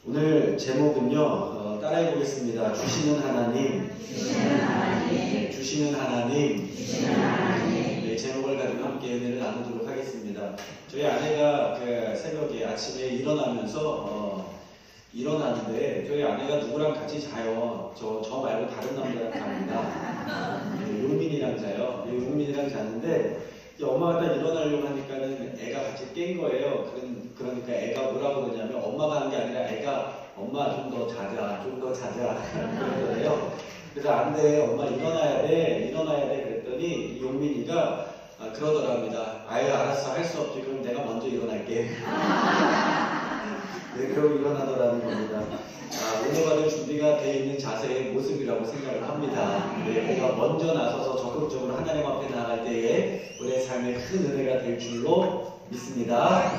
오늘 제목은요, 따라해 보겠습니다. 주시는 하나님, 주시는 하나님, 네, 제목을 가지고 함께 은혜를 나누도록 하겠습니다. 저희 아내가 새벽에 아침에 일어나는데 저희 아내가 누구랑 같이 자요. 저 말고 다른 남자랑 잡니다. 용민이랑 자요. 용민이랑 자는데 엄마가 딱 일어나려고 하니까는 애가 같이 깬 거예요. 그러니까 애가 뭐라고 그러냐면 엄마가 하는 게 아니라 애가 엄마 좀 더 자자, 좀 더 자자 그러더래요. 그래서 안 돼, 엄마 일어나야 돼 그랬더니 용민이가 그러더랍니다. 아유 알았어, 할 수 없지. 그럼 내가 먼저 일어날게. 네, 그러고 일어나더라는 겁니다. 오늘 받을 준비가 되어 있는 자세의 모습이라고 생각을 합니다. 네, 내가 먼저 나서서 적극적으로 하나님 앞에 나아갈 때에 우리의 삶에 큰 은혜가 될 줄로 믿습니다.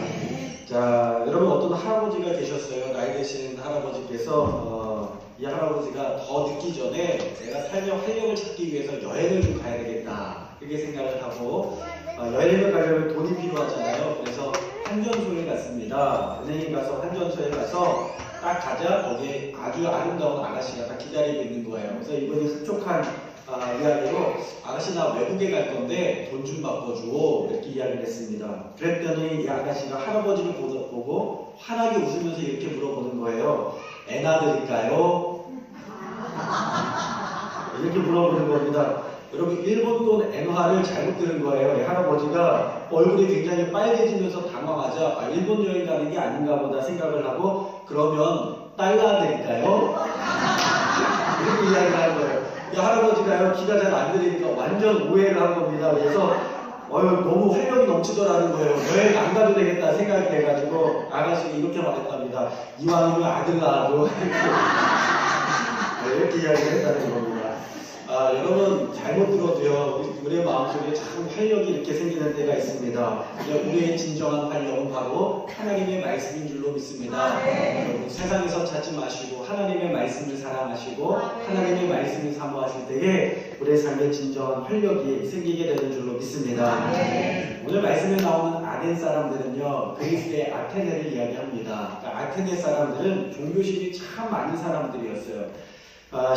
자, 여러분 어떤 할아버지가 계셨어요. 나이 드신 할아버지께서 이 할아버지가 더 늦기 전에 내가 삶의 활력을 찾기 위해서 여행을 좀 가야 되겠다 그렇게 생각을 하고 여행을 가려면 돈이 필요하잖아요. 그래서 환전소에 갔습니다. 은행에 가서 환전소에 가서 딱 가자 거기에 아주 아름다운 아가씨가 딱 기다리고 있는 거예요. 그래서 이분이 흡족한 이야기로 아가씨 나 외국에 갈 건데 돈 좀 바꿔줘 이렇게 이야기를 했습니다. 그랬더니 이 아가씨가 할아버지를 보고 환하게 웃으면서 이렇게 물어보는 거예요. 애나 드릴까요? 이렇게 물어보는 겁니다. 여러분 일본 돈 엔화를 잘못 들은 거예요. 이 할아버지가 얼굴이 굉장히 빨개지면서 당황하자 일본 여행 가는 게 아닌가 보다 생각을 하고 그러면 달러 드릴까요? 이렇게 이야기를 한 거예요. 이 할아버지가요 기가 잘 안 들리니까 완전 오해를 한 겁니다. 그래서 너무 활력이 넘치더라는 거예요. 여행 안 가도 되겠다 생각이 돼가지고 아가씨가 이렇게 말했답니다. 이왕이면 아들 낳아줘. 이렇게 이야기를 했다는 겁니다. 여러분 잘못 들어도요 우리의 마음속에 참 활력이 이렇게 생기는 때가 있습니다. 우리의 진정한 활력은 바로 하나님의 말씀인 줄로 믿습니다. 여러분 세상에서 찾지 마시고 하나님의 말씀을 사랑하시고 하나님의 말씀을 사모하실 때에 우리의 삶에 진정한 활력이 생기게 되는 줄로 믿습니다. 오늘 말씀에 나오는 아덴 사람들은요 그리스의 아테네를 이야기합니다. 그러니까 아테네 사람들은 종교심이 참 많은 사람들이었어요.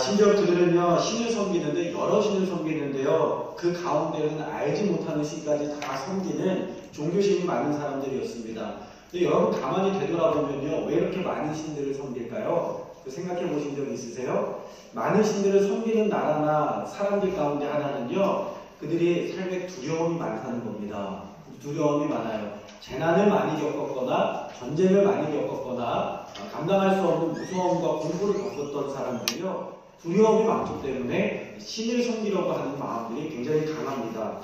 심지어 그들은요 신을 섬기는데 여러 신을 섬기는데요 그 가운데는 알지 못하는 신까지 다 섬기는 종교심이 많은 사람들이었습니다. 근데 여러분 가만히 되돌아보면요 왜 이렇게 많은 신들을 섬길까요? 생각해 보신 적 있으세요? 많은 신들을 섬기는 나라나 사람들 가운데 하나는요 그들이 삶에 두려움이 많다는 겁니다. 두려움이 많아요. 재난을 많이 겪었거나 전쟁을 많이 겪었거나 감당할 수 없는 무서움과 공포를 겪었던 사람들이요 두려움이 많기 때문에 신을 섬기려고 하는 마음들이 굉장히 강합니다.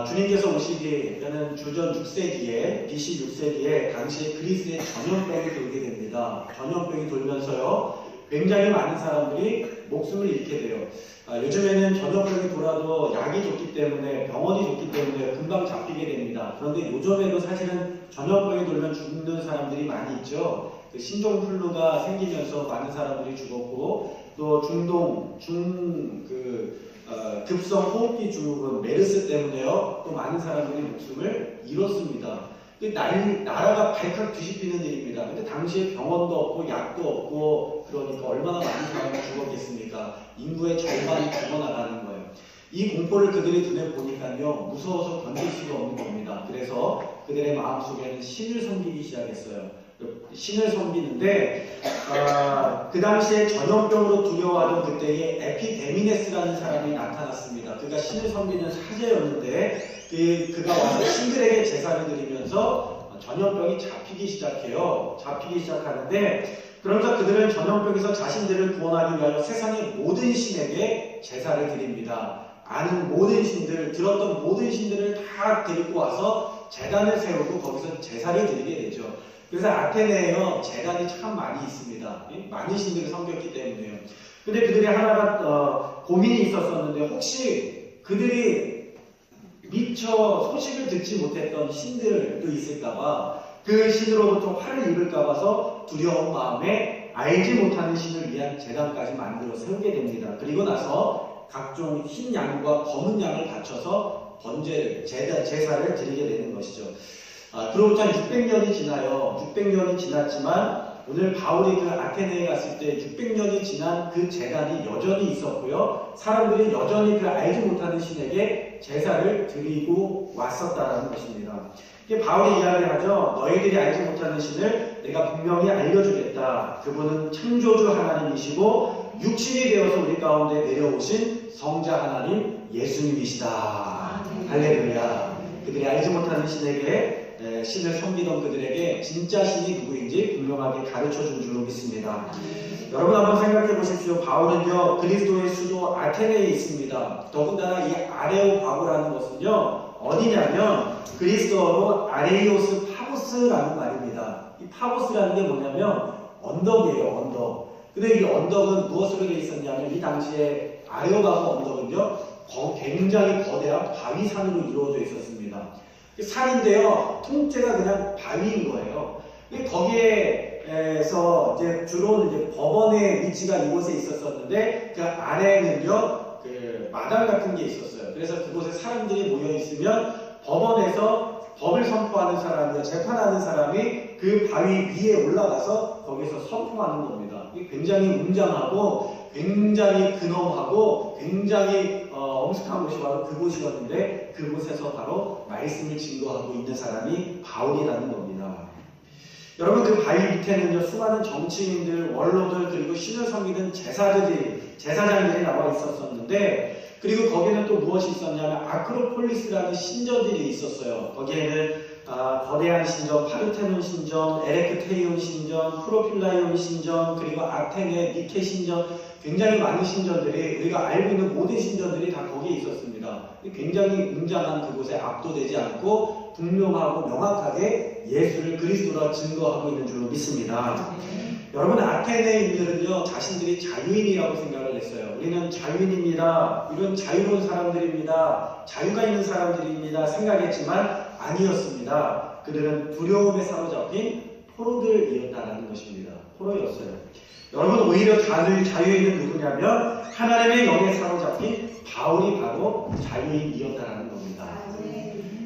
주님께서 오시기에는 주전 6세기에 BC 6세기에 당시에 그리스에 전염병이 돌게 됩니다. 전염병이 돌면서요 굉장히 많은 사람들이 목숨을 잃게 돼요. 요즘에는 전염병이 돌아도 약이 좋기 때문에 병원이 좋기 때문에 금방 잡히게 됩니다. 그런데 요즘에도 사실은 전염병이 돌면 죽는 사람들이 많이 있죠. 신종플루가 생기면서 많은 사람들이 죽었고 또 급성 호흡기 증후군 메르스 때문에요 또 많은 사람들이 목숨을 잃었습니다. 나라가 발칵 뒤집히는 일입니다. 근데 당시에 병원도 없고 약도 없고 그러니까 얼마나 많은 사람이 죽었겠습니까? 인구의 절반이 죽어나가는 거예요. 이 공포를 그들의 눈에 보니까요 무서워서 견딜 수가 없는 겁니다. 그래서 그들의 마음속에는 신을 섬기기 시작했어요. 신을 섬기는데 그 당시에 전염병으로 두려워하던 그때에 에피데미네스라는 사람이 나타났습니다. 그가 신을 섬기는 사제였는데 그가 와서 신들에게 제사를 드리면서 전염병이 잡히기 시작하는데 그러면서 그들은 전염병에서 자신들을 구원하기 위하여 세상의 모든 신에게 제사를 드립니다. 아는 모든 신들, 들었던 모든 신들을 다 데리고 와서 제단을 세우고 거기서 제사를 드리게 되죠. 그래서 아테네에요 제단이 참 많이 있습니다. 많은 신들을 섬겼기 때문에요. 근데 그들이 하나가 고민이 있었었는데 혹시 그들이 미처 소식을 듣지 못했던 신들도 있을까봐 그 신으로부터 화를 입을까봐서 두려운 마음에 알지 못하는 신을 위한 제단까지 만들어 세우게 됩니다. 그리고 나서 각종 흰 양과 검은 양을 바쳐서 제사를 드리게 되는 것이죠. 그로부터 600년이 지나요. 600년이 지났지만 오늘 바울이 그 아테네에 갔을 때 600년이 지난 그 제단이 여전히 있었고요. 사람들이 여전히 그 알지 못하는 신에게 제사를 드리고 왔었다라는 것입니다. 이게 바울이 이야기하죠. 너희들이 알지 못하는 신을 내가 분명히 알려주겠다. 그분은 창조주 하나님이시고 육신이 되어서 우리 가운데 내려오신 성자 하나님 예수님이시다. 할렐루야. 그들이 알지 못하는 신에게 신을 섬기던 그들에게 진짜 신이 누구인지 분명하게 가르쳐준 줄로 믿습니다. 여러분 한번 생각해 보십시오. 바울은요 그리스도의 수도 아테네에 있습니다. 더군다나 이 아레오바고라는 것은요 어디냐면 그리스도어로 아레이오스 파고스라는 말입니다. 이 파고스라는 게 뭐냐면 언덕이에요. 언덕. 근데 이 언덕은 무엇으로 되어 있었냐면 이 당시에 아레오바고 언덕은요 굉장히 거대한 바위산으로 이루어져 있었습니다. 산인데요 통째가 그냥 바위인 거예요. 거기에서 이제 주로 이제 법원의 위치가 이곳에 있었었는데 그 아래에는요 그 마당 같은 게 있었어요. 그래서 그곳에 사람들이 모여 있으면 법원에서 법을 선포하는 사람이 재판하는 사람이 그 바위 위에 올라가서 거기서 선포하는 겁니다. 굉장히 웅장하고 굉장히 근엄하고 굉장히 엄숙한 곳이 바로 그곳이었는데 그곳에서 바로 말씀을 증거하고 있는 사람이 바울이라는 겁니다. 여러분 그 바위 밑에는요 수많은 정치인들, 원로들 그리고 신을 섬기는 제사장들이 나와 있었었는데 그리고 거기는 또 무엇이 있었냐면 아크로폴리스라는 신전들이 있었어요. 거기에는 거대한 신전, 파르테논 신전, 에레크테이온 신전, 프로필라이온 신전, 그리고 아테네, 니케 신전 굉장히 많은 신전들이 우리가 알고 있는 모든 신전들이 다 거기에 있었습니다. 굉장히 웅장한 그곳에 압도되지 않고 분명하고 명확하게 예수를 그리스도라 증거하고 있는 줄로 믿습니다. 여러분 아테네인들은요 자신들이 자유인이라고 생각을 했어요. 우리는 자유인입니다. 이런 자유로운 사람들입니다. 자유가 있는 사람들입니다. 생각했지만 아니었습니다. 그들은 두려움에 사로잡힌 포로들이었다는 것입니다. 포로였어요. 여러분 오히려 자유인은 누구냐면 하나님의 영에 사로잡힌 바울이 바로 자유인이었다는 겁니다.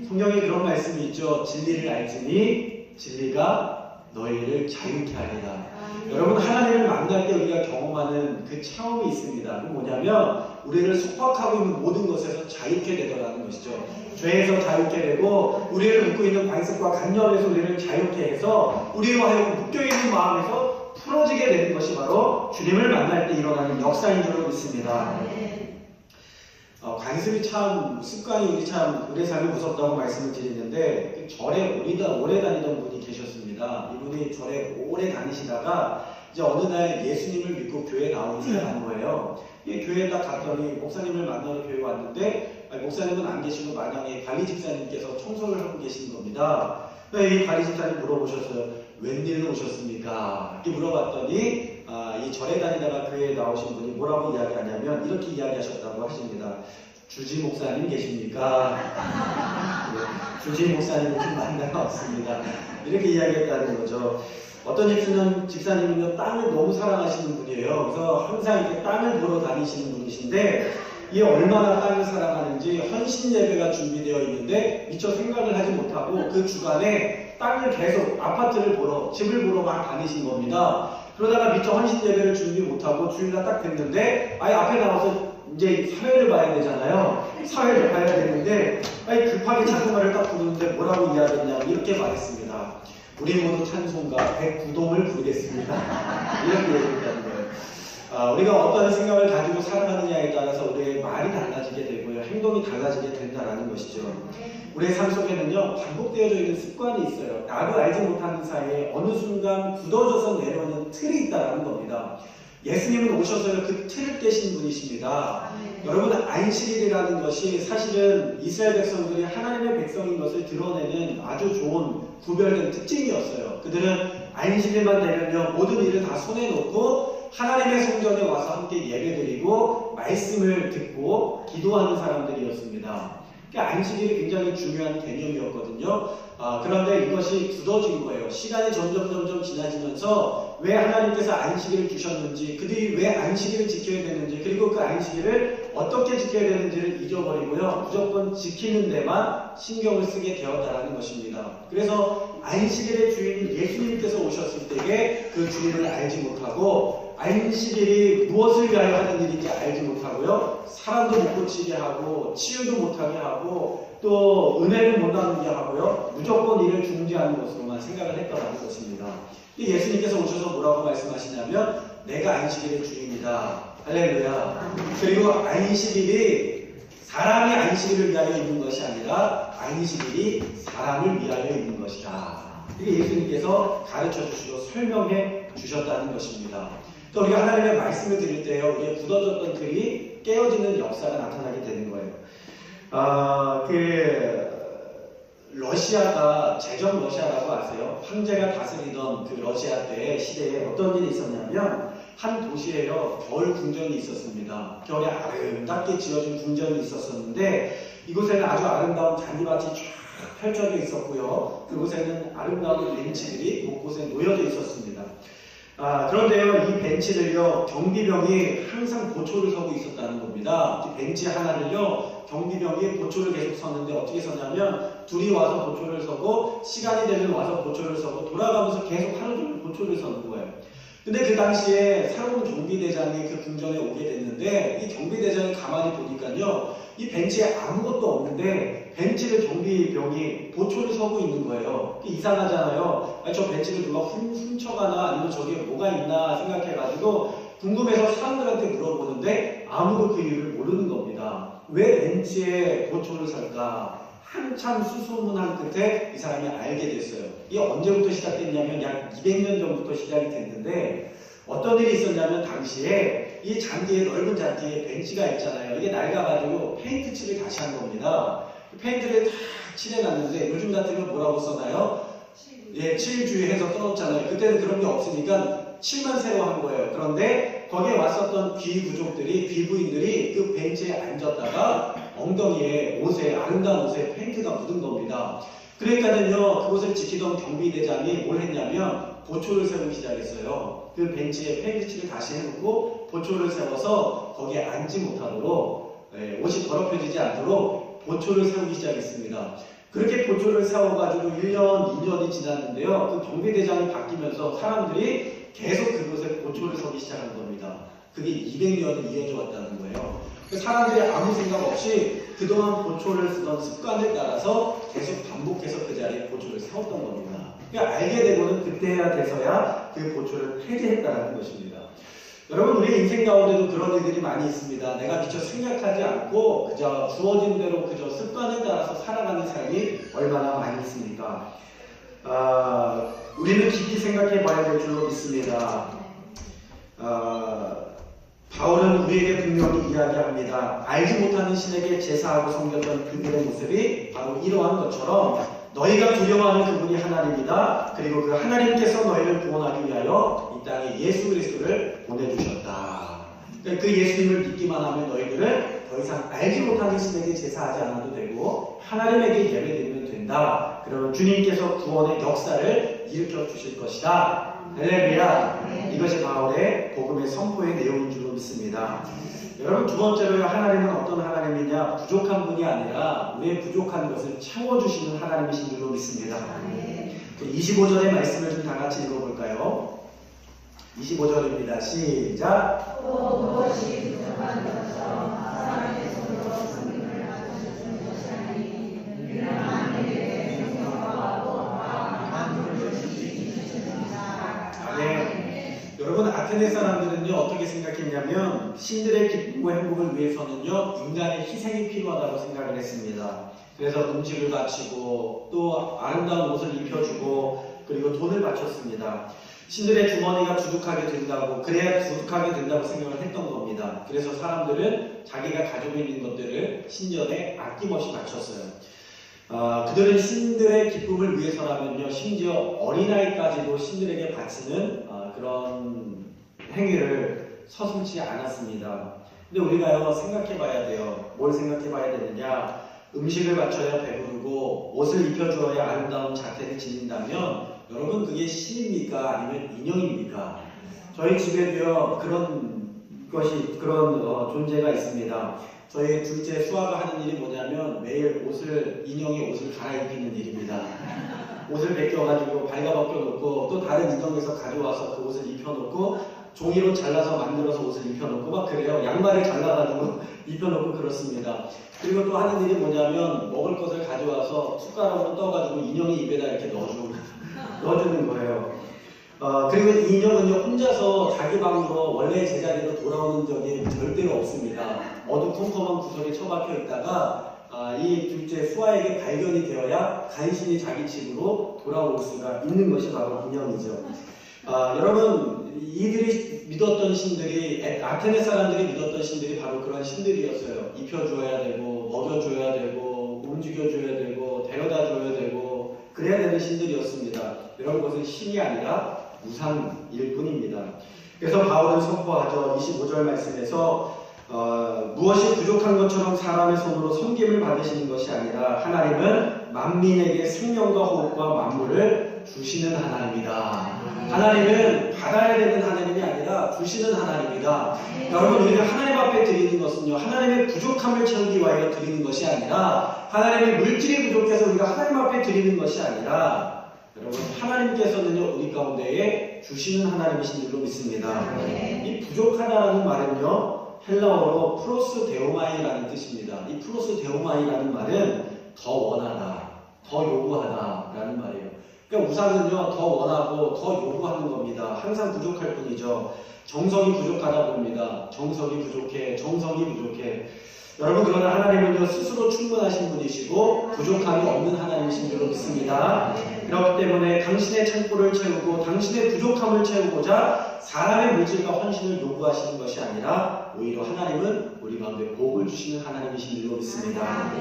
성경에 그런 말씀이 있죠. 진리를 알지니 진리가 너희를 자유케 하리라. 여러분 하나님을 만날 때 우리가 경험하는 그 체험이 있습니다. 그 뭐냐면 우리를 속박하고 있는 모든 것에서 자유케 되더라는 것이죠. 죄에서 자유케 되고 우리를 묶고 있는 관습과 간념에서 우리를 자유케 해서 우리로 하여금 묶여있는 마음에서 풀어지게 되는 것이 바로 주님을 만날 때 일어나는 역사인 줄로 믿습니다. 관습이 참 습관이 우리 삶이 무섭다고 말씀을 드리는데 그 절에 오래 다니던 분이 계셨습니다. 이분이 절에 오래 다니시다가 이제 어느 날 예수님을 믿고 교회에 나오시는 거예요. 교회에 딱 갔더니 목사님을 만나러 교회에 왔는데 목사님은 안 계시고 마당에 관리 집사님께서 청소를 하고 계신 겁니다. 이 관리 집사님 물어보셨어요. 웬일로 오셨습니까? 이렇게 물어봤더니 이 절에 다니다가 교회에 나오신 분이 뭐라고 이야기하냐면 이렇게 이야기하셨다고 하십니다. 주지 목사님 계십니까? 네, 주지 목사님은 좀 만나가 없습니다. 이렇게 이야기했다는 거죠. 어떤 집사님은요 땅을 너무 사랑하시는 분이에요. 그래서 항상 이렇게 땅을 보러 다니시는 분이신데 이게 얼마나 땅을 사랑하는지 헌신 예배가 준비되어 있는데 미처 생각을 하지 못하고 그 주간에 땅을 계속 아파트를 보러 집을 보러 막 다니신 겁니다. 그러다가 미처 헌신 예배를 준비 못하고 주일날 딱 됐는데 앞에 나와서 이제 사회를 봐야 되잖아요. 사회를 봐야 되는데 급하게 찬송가를 딱 부르는데 뭐라고 이야기했냐면 이렇게 말했습니다. 우리 모두 찬송가 109동을 부르겠습니다. 이렇게 얘기했다는 거예요. 우리가 어떤 생각을 가지고 살아가느냐에 따라서 우리의 말이 달라지게 되고요. 행동이 달라지게 된다는 것이죠. 우리의 삶 속에는요. 반복되어져 있는 습관이 있어요. 나도 알지 못하는 사이에 어느 순간 굳어져서 내려오는 틀이 있다는 겁니다. 예수님은 오셔서요 그 틀을 깨신 분이십니다. 여러분 안식일이라는 것이 사실은 이스라엘 백성들이 하나님의 백성인 것을 드러내는 아주 좋은 구별된 특징이었어요. 그들은 안식일만 되면요 모든 일을 다 손에 놓고 하나님의 성전에 와서 함께 예배드리고 말씀을 듣고 기도하는 사람들이었습니다. 안식일이 굉장히 중요한 개념이었거든요. 그런데 이것이 굳어진 거예요. 시간이 점점 지나지면서 왜 하나님께서 안식일을 주셨는지, 그들이 왜 안식일을 지켜야 되는지, 그리고 그 안식일을 어떻게 지켜야 되는지를 잊어버리고요. 무조건 지키는 데만 신경을 쓰게 되었다는 것입니다. 그래서 안식일의 주인인 예수님께서 오셨을 때에 그 주인을 알지 못하고 안식일이 무엇을 위하여 하는 일인지 알지 못하고요. 사람도 못 고치게 하고 치유도 못하게 하고 또 은혜를 못 나누게 하고요. 무조건 이를 중지하는 것으로만 생각을 했더라는 것입니다. 예수님께서 오셔서 뭐라고 말씀하시냐면 내가 안식일의 주인이다. 할렐루야. 그리고 안식일이 사람이 안식일을 위하여 있는 것이 아니라 안식일이 사람을 위하여 있는 것이다. 이게 예수님께서 가르쳐 주시고 설명해 주셨다는 것입니다. 또 우리가 하나님의 말씀을 드릴 때요, 우리의 굳어졌던 틀이 깨어지는 역사가 나타나게 되는 거예요. 러시아가 제정 러시아라고 아세요? 황제가 다스리던 그 러시아 때 시대에 어떤 일이 있었냐면 한 도시에요 겨울 궁전이 있었습니다. 겨울에 아름답게 지어진 궁전이 있었었는데 이곳에는 아주 아름다운 잔디밭이 쫙 펼쳐져 있었고요. 그곳에는 아름다운 벤치들이 곳곳에 놓여져 있었습니다. 그런데요, 이 벤치를요, 경비병이 항상 보초를 서고 있었다는 겁니다. 이 벤치 하나를요, 경비병이 보초를 계속 섰는데 어떻게 섰냐면, 둘이 와서 보초를 서고, 시간이 되면 와서 보초를 서고, 돌아가면서 계속 하루 종일 보초를 서는 거예요. 근데 그 당시에 새로운 경비대장이 그 궁전에 오게 됐는데, 이 경비대장이 가만히 보니까요, 이 벤치에 아무것도 없는데, 벤치를 경비병이 보초를 서고 있는 거예요. 이상하잖아요. 저 벤치를 누가 훔쳐가나 아니면 저기에 뭐가 있나 생각해가지고 궁금해서 사람들한테 물어보는데 아무도 그 이유를 모르는 겁니다. 왜 벤치에 보초를 설까? 한참 수소문한 끝에 이 사람이 알게 됐어요. 이게 언제부터 시작됐냐면 약 200년 전부터 시작이 됐는데 어떤 일이 있었냐면 당시에 이 잔디에 넓은 잔디에 벤치가 있잖아요. 이게 낡아가지고 페인트 칠을 다시 한 겁니다. 페인트를 다 칠해놨는데 요즘 같으면 뭐라고 써나요? 예, 칠주의해서 써놓잖아요. 그때는 그런 게 없으니까 칠만 새로 한 거예요. 그런데 거기에 왔었던 귀부족들이, 귀부인들이 그 벤치에 앉았다가 엉덩이에 옷에, 아름다운 옷에 페인트가 묻은 겁니다. 그러니까는요, 그곳을 지키던 경비대장이 뭘 했냐면 보초를 세우기 시작했어요. 그 벤치에 페인트 칠을 다시 해놓고 보초를 세워서 거기에 앉지 못하도록, 옷이 더럽혀지지 않도록 보초를 세우기 시작했습니다. 그렇게 보초를 세워가지고 1년, 2년이 지났는데요. 그 경비대장이 바뀌면서 사람들이 계속 그곳에 보초를 서기 시작한 겁니다. 그게 200년을 이어져 왔다는 거예요. 사람들이 아무 생각 없이 그동안 보초를 쓰던 습관을 따라서 계속 반복해서 그 자리에 보초를 세웠던 겁니다. 그러니까 알게 되고는 그때야 돼서야 그 보초를 폐지했다는 것입니다. 여러분, 우리 인생 가운데도 그런 일들이 많이 있습니다. 내가 미처 생각하지 않고 그저 주어진 대로 그저 습관을 따라서 살아가는 삶이 얼마나 많이 있습니까? 우리는 깊이 생각해 봐야 될 줄로 믿습니다. 바울은 우리에게 분명히 이야기합니다. 알지 못하는 신에게 제사하고 섬겼던 그들의 모습이 바로 이러한 것처럼 너희가 두려워하는 그분이 하나님이다. 그리고 그 하나님께서 너희를 구원하기 위하여 이 땅에 예수 그리스도를 보내주셨다. 그 예수님을 믿기만 하면 너희들은 더 이상 알지 못하는 신에게 제사하지 않아도 되고 하나님에게 예배드리면 된다. 그러면 주님께서 구원의 역사를 일으켜 주실 것이다. 할렐루야. 이것이 바울의 복음의 선포의 내용인 줄로 믿습니다. 여러분, 두 번째로요, 하나님은 어떤 하나님이냐? 부족한 분이 아니라 우리의 부족한 것을 채워주시는 하나님이신 줄로 믿습니다. 25절의 말씀을 좀 다 같이 읽어볼까요? 25절입니다. 시작. 무엇이 부족한 것처럼 사람의 손으로 성경을 만드셔준 것이 아니니 유명한 일에 성경하고 만물을 지으시니라. 여러분, 아테네 사람들은요 어떻게 생각했냐면 신들의 기쁨과 행복을 위해서는요 인간의 희생이 필요하다고 생각을 했습니다. 그래서 음식을 바치고 또 아름다운 옷을 입혀주고 그리고 돈을 바쳤습니다. 신들의 주머니가 두둑하게 된다고, 그래야 두둑하게 된다고 생각을 했던 겁니다. 그래서 사람들은 자기가 가지고 있는 것들을 신전에 아낌없이 바쳤어요. 그들은 신들의 기쁨을 위해서라면요 심지어 어린아이까지도 신들에게 바치는 그런 행위를 서슴지 않았습니다. 근데 우리가요 생각해 봐야 돼요. 뭘 생각해 봐야 되느냐? 음식을 바쳐야 배부르고 옷을 입혀주어야 아름다운 자태를 지닌다면 여러분, 그게 신입니까? 아니면 인형입니까? 저희 집에도요 그런 그런 존재가 있습니다. 저희 둘째 수아가 하는 일이 뭐냐면 매일 인형의 옷을 갈아입히는 일입니다. 옷을 벗겨가지고 발가벗겨놓고 또 다른 인형에서 가져와서 그 옷을 입혀놓고 종이로 잘라서 만들어서 옷을 입혀놓고 막 그래요. 양말을 잘라가지고 입혀놓고 그렇습니다. 그리고 또 하는 일이 뭐냐면 먹을 것을 가져와서 숟가락으로 떠가지고 인형의 입에다 이렇게 넣어주는 거예요. 그리고 이 인형은요, 혼자서 자기 방으로 원래 제자리로 돌아오는 적이 절대로 없습니다. 어두컴컴한 구석에 처박혀 있다가 이 둘째 수아에게 발견이 되어야 간신히 자기 집으로 돌아올 수가 있는 것이 바로 인형이죠. 여러분, 이들이 믿었던 신들이, 아테네 사람들이 믿었던 신들이 바로 그런 신들이었어요. 입혀줘야 되고, 먹여줘야 되고, 움직여줘야 되고, 데려다줘야 되고, 그래야 되는 신들이었습니다. 여러분, 그것은 신이 아니라 우상일 뿐입니다. 그래서 바울은 선포하죠. 25절 말씀에서 무엇이 부족한 것처럼 사람의 손으로 섬김을 받으시는 것이 아니라 하나님은 만민에게 생명과 호흡과 만물을 주시는 하나님이다. 하나님은 받아야 되는 하나님이 아니라 주시는 하나님이다. 여러분, 우리가 하나님 앞에 드리는 것은요, 하나님의 부족함을 채우기 위하여 드리는 것이 아니라, 하나님의 물질이 부족해서 우리가 하나님 앞에 드리는 것이 아니라, 여러분, 하나님께서는요, 우리 가운데에 주시는 하나님이신 줄로 믿습니다. 이 부족하다라는 말은요, 헬라어로 프로스 데오마이라는 뜻입니다. 이 프로스 데오마이라는 말은 더 원하다, 더 요구하다라는 말이에요. 그러니까 우상은요, 더 원하고 더 요구하는 겁니다. 항상 부족할 뿐이죠. 정성이 부족하다 봅니다. 정성이 부족해. 여러분, 그러나 하나님은요, 스스로 충분하신 분이시고 부족함이 없는 하나님이신 줄로 믿습니다. 그렇기 때문에 당신의 창고를 채우고 당신의 부족함을 채우고자 사람의 물질과 헌신을 요구하시는 것이 아니라 오히려 하나님은 우리 가운데 복을 주시는 하나님이신 줄로 믿습니다.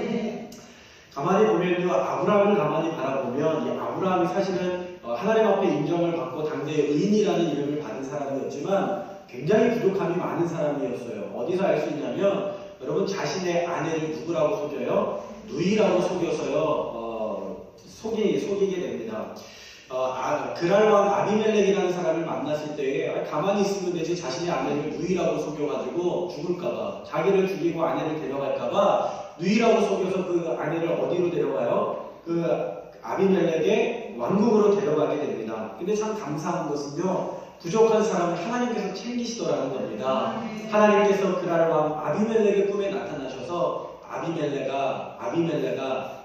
가만히 보면요, 아브라함을 가만히 바라보면 이 아브라함이 사실은 하나님 앞에 인정을 받고 당대의 의인이라는 이름을 받은 사람이었지만 굉장히 부족함이 많은 사람이었어요. 어디서 알 수 있냐면 여러분, 자신의 아내를 누구라고 속여요? 누이라고 속여서요, 속이게 됩니다. 그랄왕 아비멜렉이라는 사람을 만났을 때에 가만히 있으면 되지 자신의 아내를 누이라고 속여가지고 죽을까봐, 자기를 죽이고 아내를 데려갈까봐 누이라고 속여서 그 아내를 어디로 데려가요? 그 아비멜렉의 왕궁으로 데려가게 됩니다. 근데 참 감사한 것은요, 부족한 사람을 하나님께서 챙기시더라는 겁니다. 하나님께서 그날 왕 아비멜렉의 꿈에 나타나셔서 아비멜렉아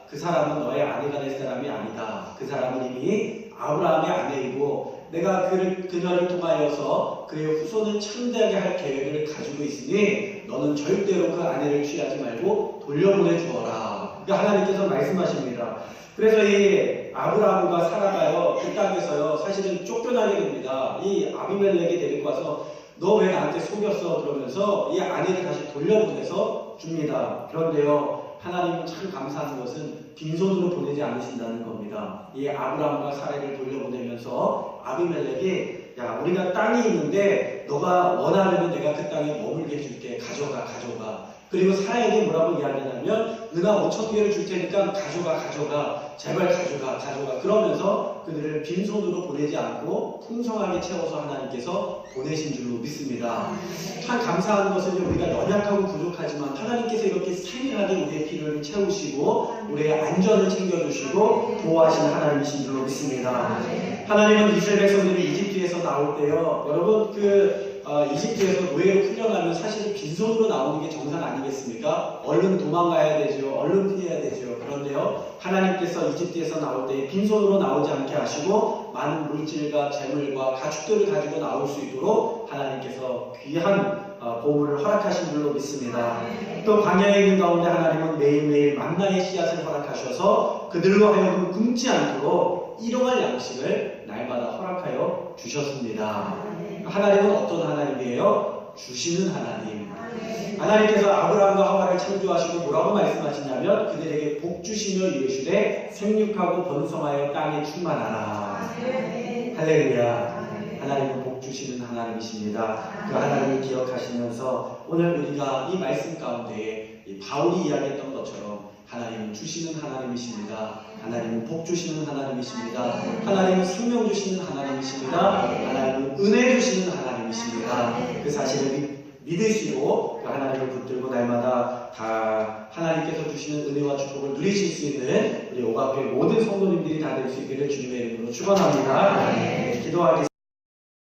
그 사람은 너의 아내가 될 사람이 아니다. 그 사람은 이미 아브라함의 아내이고 내가 그녀를 통하여서 그의 후손을 창대하게 할 계획을 가지고 있으니 너는 절대로 그 아내를 취하지 말고 돌려보내 주어라. 그러니까 하나님께서 말씀하십니다. 그래서 이 아브라함과 사라가요, 그 땅에서요, 사실은 쫓겨나게 됩니다. 이 아비멜렉이 데리고 와서 너 왜 나한테 속였어? 그러면서 이 아내를 다시 돌려보내서 줍니다. 그런데요, 하나님은 참 감사한 것은 빈손으로 보내지 않으신다는 겁니다. 이 아브라함과 사라를 돌려보내면서 아비멜렉이 야, 우리가 땅이 있는데 너가 원하려면 내가 그 땅에 머물게 해줄게. 가져가. 그리고 사라에게 뭐라고 이야기하냐면 은하 5,000개를 줄 테니까 가져가. 제발 가져가. 그러면서 그들을 빈손으로 보내지 않고 풍성하게 채워서 하나님께서 보내신 줄로 믿습니다. 참 감사한 것은 우리가 연약하고 부족하지만 하나님께서 이렇게 세밀하게 우리의 필요를 채우시고 우리의 안전을 챙겨주시고 보호하시는 하나님이신 줄로 믿습니다. 하나님은 이스라엘 백성들이 이집트에서 나올 때요, 여러분 이집트에서 노예로 풀려나면 사실 빈손으로 나오는 게 정상 아니겠습니까? 얼른 도망가야 되죠. 얼른 피해야 되죠. 그런데요, 하나님께서 이집트에서 나올 때 빈손으로 나오지 않게 하시고 많은 물질과 재물과 가축들을 가지고 나올 수 있도록 하나님께서 귀한 보물을 허락하신 줄로 믿습니다. 또 광야에 있는 가운데 하나님은 매일매일 만나의 씨앗을 허락하셔서 그들로 하여금 굶지 않도록 일용할 양식을 날마다 허락하여 주셨습니다. 하나님은 어떤 하나님이에요? 주시는 하나님. 하나님께서 아브라함과 하와를 창조하시고 뭐라고 말씀하시냐면 그들에게 복 주시며 이르시되 생육하고 번성하여 땅에 충만하라. 할렐루야. 하나님은 복 주시는 하나님이십니다. 그 하나님을 기억하시면서 오늘 우리가 이 말씀 가운데에 바울이 이야기했던 것처럼 하나님은 주시는 하나님이십니다. 하나님은 복 주시는 하나님이십니다. 하나님은 생명 주시는 하나님이십니다. 하나님은 은혜 주시는 하나님이십니다. 그 사실을 믿으시고 그 하나님을 붙들고 날마다 다 하나님께서 주시는 은혜와 축복을 누리실 수 있는 우리 오가교회 모든 성도님들이 다 될 수 있기를 주님의 이름으로 축원합니다. 기도하겠습니다.